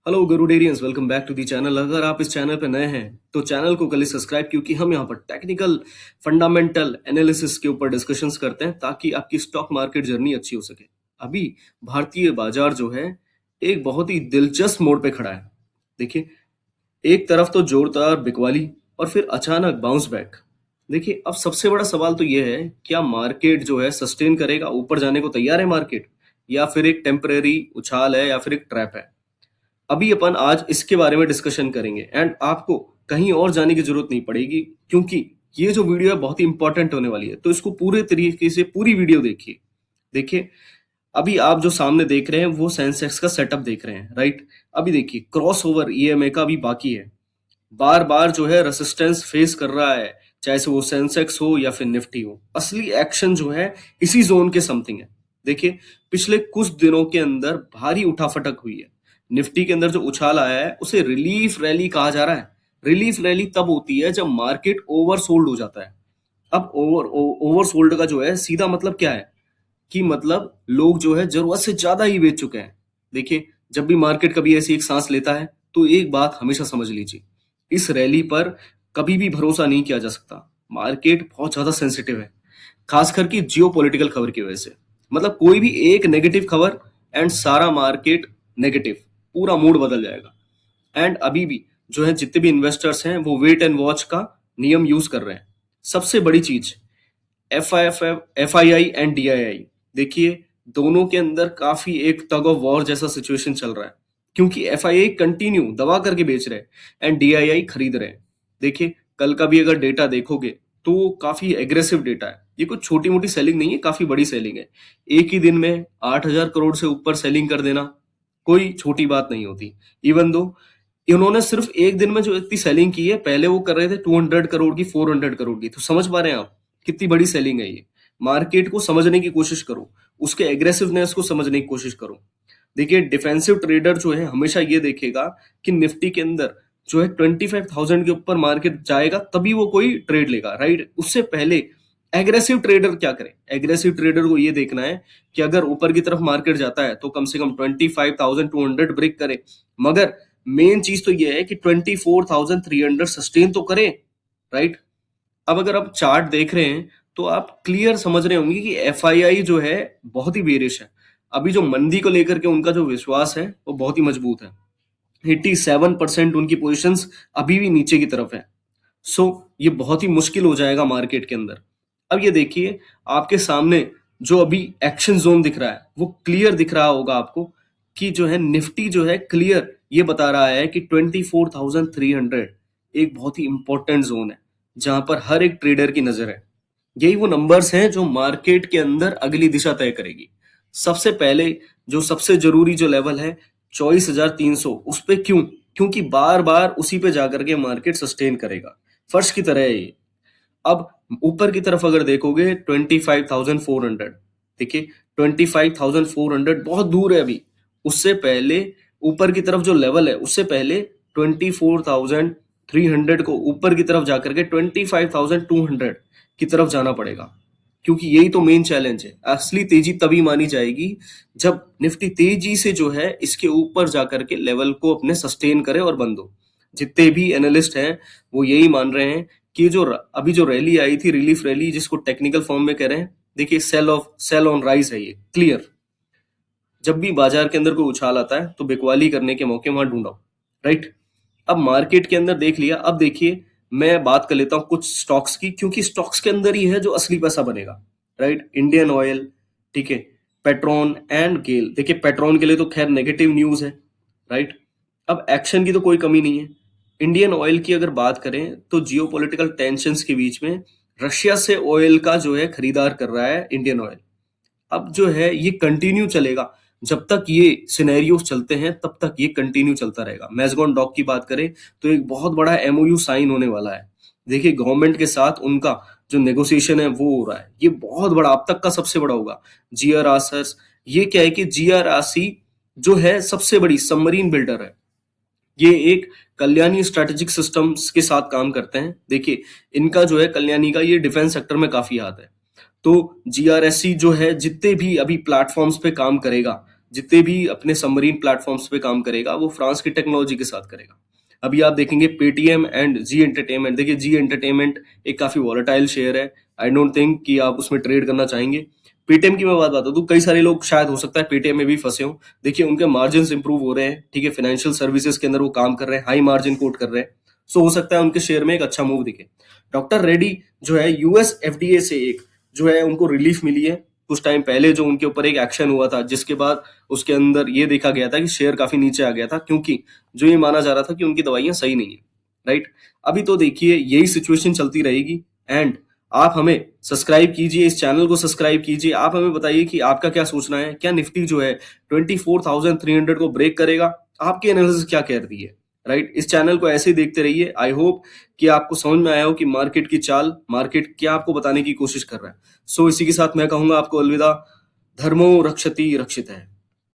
Hello Garuderians, welcome back to the channel. अगर आप इस चैनल पे नए हैं तो चैनल को कल सब्सक्राइब, क्योंकि हम यहाँ पर टेक्निकल फंडामेंटल एनालिसिस के ऊपर डिस्कशंस करते हैं ताकि आपकी स्टॉक मार्केट जर्नी अच्छी हो सके। अभी भारतीय बाजार जो है एक बहुत ही दिलचस्प मोड़ पे खड़ा है। देखिए, एक तरफ तो जोरदार बिकवाली और फिर अचानक बाउंस बैक। देखिए, अब सबसे बड़ा सवाल तो ये है, क्या मार्केट जो है सस्टेन करेगा? ऊपर जाने को तैयार है मार्केट, या फिर एक टेम्परेरी उछाल है, या फिर एक ट्रैप है? अभी अपन आज इसके बारे में डिस्कशन करेंगे एंड आपको कहीं और जाने की जरूरत नहीं पड़ेगी, क्योंकि ये जो वीडियो है बहुत ही इंपॉर्टेंट होने वाली है। तो इसको पूरे तरीके से पूरी वीडियो देखिए। देखिए, अभी आप जो सामने देख रहे हैं वो सेंसेक्स का सेटअप देख रहे हैं, राइट? अभी देखिए, क्रॉस ओवर ईएमए का भी बाकी है। बार बार जो है रेसिस्टेंस फेस कर रहा है, चाहे से वो सेंसेक्स हो या फिर निफ्टी हो। असली एक्शन जो है इसी जोन के समथिंग है। देखिए, पिछले कुछ दिनों के अंदर भारी उठाफटक हुई है। निफ्टी के अंदर जो उछाल आया है उसे रिलीफ रैली कहा जा रहा है। रिलीफ रैली तब होती है जब मार्केट ओवरसोल्ड हो जाता है। अब ओवरसोल्ड का जो है सीधा मतलब क्या है, कि मतलब लोग जो है जरूरत से ज्यादा ही बेच चुके हैं। देखिए, जब भी मार्केट कभी ऐसी एक सांस लेता है तो एक बात हमेशा समझ लीजिए, इस रैली पर कभी भी भरोसा नहीं किया जा सकता। मार्केट बहुत ज्यादा सेंसिटिव है, खासकर की जियो पॉलिटिकल खबर की वजह से। मतलब कोई भी एक नेगेटिव खबर एंड सारा मार्केट नेगेटिव, पूरा मूड बदल जाएगा। एंड अभी भी जो है जितने भी इन्वेस्टर्स हैं वो वेट एंड वॉच का नियम यूज कर रहे हैं। सबसे बड़ी चीज, F I I and DII। देखिए, दोनों के अंदर काफी एक टग ऑफ वॉर जैसा सिचुएशन चल रहा है, क्योंकि FII कंटिन्यू दबा करके बेच रहे हैं एंड DII खरीद रहे हैं। देखिए, कल का भी अगर डेटा देखोगे तो काफी एग्रेसिव डेटा है। ये कुछ छोटी मोटी सेलिंग नहीं है, काफी बड़ी सेलिंग है। एक ही दिन में 8,000 करोड़ से ऊपर सेलिंग कर देना कोई छोटी बात नहीं होती। इवन दो इन्होंने सिर्फ एक दिन में जो इतनी सेलिंग की है, पहले वो कर रहे थे 200 करोड़ की, 400 करोड़ की। तो समझ पा रहे हैं आप कितनी बड़ी सेलिंग है ये? मार्केट को समझने की कोशिश करो, उसके एग्रेसिवनेस को समझने की कोशिश करो। देखिए, डिफेंसिव ट्रेडर जो है हमेशा ये देखेगा कि निफ्टी के अंदर जो है 25,000 के ऊपर मार्केट जाएगा तभी वो कोई ट्रेड लेगा, राइट? उससे पहले एग्रेसिव ट्रेडर क्या करे? एग्रेसिव ट्रेडर को ये देखना है कि अगर ऊपर की तरफ मार्केट जाता है तो कम से कम 25,200 ब्रेक करे, मगर मेन चीज तो ये है कि 24,300 सस्टेन तो करे, राइट? अब अगर आप चार्ट देख रहे हैं तो आप क्लियर समझ रहे होंगे कि FII जो है बहुत ही बेरिश है। अभी जो मंदी को लेकर के उनका जो विश्वास है वो बहुत ही मजबूत है। 87% उनकी पोजीशंस अभी भी नीचे की तरफ है। सो ये बहुत ही मुश्किल हो जाएगा मार्केट के अंदर। अब ये देखिए, आपके सामने जो अभी एक्शन जोन दिख रहा है वो क्लियर दिख रहा होगा आपको, कि जो है निफ्टी जो है क्लियर ये बता रहा है कि 24,300 एक बहुत ही इंपॉर्टेंट जोन है जहां पर हर एक ट्रेडर की नजर है। यही वो नंबर्स हैं जो मार्केट के अंदर अगली दिशा तय करेगी। सबसे पहले जो सबसे जरूरी जो लेवल है 24,300, उस पे क्यों? क्योंकि बार बार उसी पे जाकर के मार्केट सस्टेन करेगा, फर्श की तरह है ये। अब ऊपर की तरफ अगर देखोगे 25,400, देखिए 25,400 बहुत दूर है अभी। उससे पहले ऊपर की तरफ जो लेवल है उससे पहले 24,300 को ऊपर की तरफ जाकर के 25,200 की तरफ जाना पड़ेगा, क्योंकि यही तो मेन चैलेंज है। असली तेजी तभी मानी जाएगी जब निफ्टी तेजी से जो है इसके ऊपर जाकर के लेवल को अपने सस्टेन करे और बंद हो। जितने भी एनालिस्ट हैं वो यही मान रहे हैं कि जो अभी जो रैली आई थी, रिलीफ रैली, जिसको टेक्निकल फॉर्म में कह रहे हैं, देखिए सेल ऑन राइज है ये क्लियर। जब भी बाजार के अंदर कोई उछाल आता है तो बिकवाली करने के मौके वहां ढूंढो, राइट? अब मार्केट के अंदर देख लिया, अब देखिए मैं बात कर लेता हूँ कुछ स्टॉक्स की, क्योंकि स्टॉक्स के अंदर ही है जो असली पैसा बनेगा, राइट? इंडियन ऑयल, ठीक है, पेट्रोन एंड गेल। देखिए, पेट्रोन के लिए तो खैर नेगेटिव न्यूज है, राइट? अब एक्शन की तो कोई कमी नहीं है। इंडियन ऑयल की अगर बात करें तो जियोपॉलिटिकल टेंशंस के बीच में रशिया से ऑयल का जो है खरीदार कर रहा है इंडियन ऑयल। अब जो है ये कंटिन्यू चलेगा, जब तक ये सिनेरियो चलते हैं तब तक ये कंटिन्यू चलता रहेगा। मैजगॉन डॉक की बात करें तो एक बहुत बड़ा MOU साइन होने वाला है। देखिए, गवर्नमेंट के साथ उनका जो नेगोशिएशन है वो हो रहा है, ये बहुत बड़ा, अब तक का सबसे बड़ा होगा। GRRC, ये क्या है कि GRRC जो है सबसे बड़ी सबमरीन बिल्डर है। ये एक कल्याणी स्ट्रेटेजिक सिस्टम्स के साथ काम करते हैं। देखिए, इनका जो है कल्याणी का ये डिफेंस सेक्टर में काफी हाथ है। तो GRSC जो है जितने भी अभी प्लेटफॉर्म्स पे काम करेगा, जितने भी अपने सबमरीन प्लेटफॉर्म्स पे काम करेगा वो फ्रांस की टेक्नोलॉजी के साथ करेगा। अभी आप देखेंगे पेटीएम एंड जी एंटरटेनमेंट, देखिए जी एंटरटेनमेंट एक काफी वॉलेटाइल शेयर है, आई डोंट थिंक कि आप उसमें ट्रेड करना चाहेंगे। पेटीएम की मैं बात बता दूं, कई सारे लोग शायद हो सकता है पेटीएम में भी फंसे हो। देखिए उनके मार्जिन इंप्रूव हो रहे हैं, ठीक है, फाइनेंशियल सर्विसेज के अंदर वो काम कर रहे हैं, हाई मार्जिन कोट कर रहे हैं, सो हो सकता है उनके शेयर में एक अच्छा मूव दिखे। डॉक्टर रेड्डी जो है यूएस एफडीए से एक जो है उनको रिलीफ मिली है कुछ टाइम पहले, जो उनके ऊपर एक एक्शन हुआ था जिसके बाद उसके अंदर ये देखा गया था कि शेयर काफी नीचे आ गया था, क्योंकि जो ये माना जा रहा था कि उनकी दवाइयां सही नहीं है, राइट। अभी तो देखिए यही सिचुएशन चलती रहेगी। एंड आप हमें सब्सक्राइब कीजिए, इस चैनल को सब्सक्राइब कीजिए। आप हमें बताइए कि आपका क्या सोचना है, क्या निफ्टी जो है 24,300 को ब्रेक करेगा? आपकी एनालिसिस क्या कह रही है, राइट। इस चैनल को ऐसे ही देखते रहिए। आई होप कि आपको समझ में आया हो कि मार्केट की चाल, मार्केट क्या आपको बताने की कोशिश कर रहा है। सो इसी के साथ मैं कहूंगा आपको अलविदा। धर्मो रक्षति रक्षित है।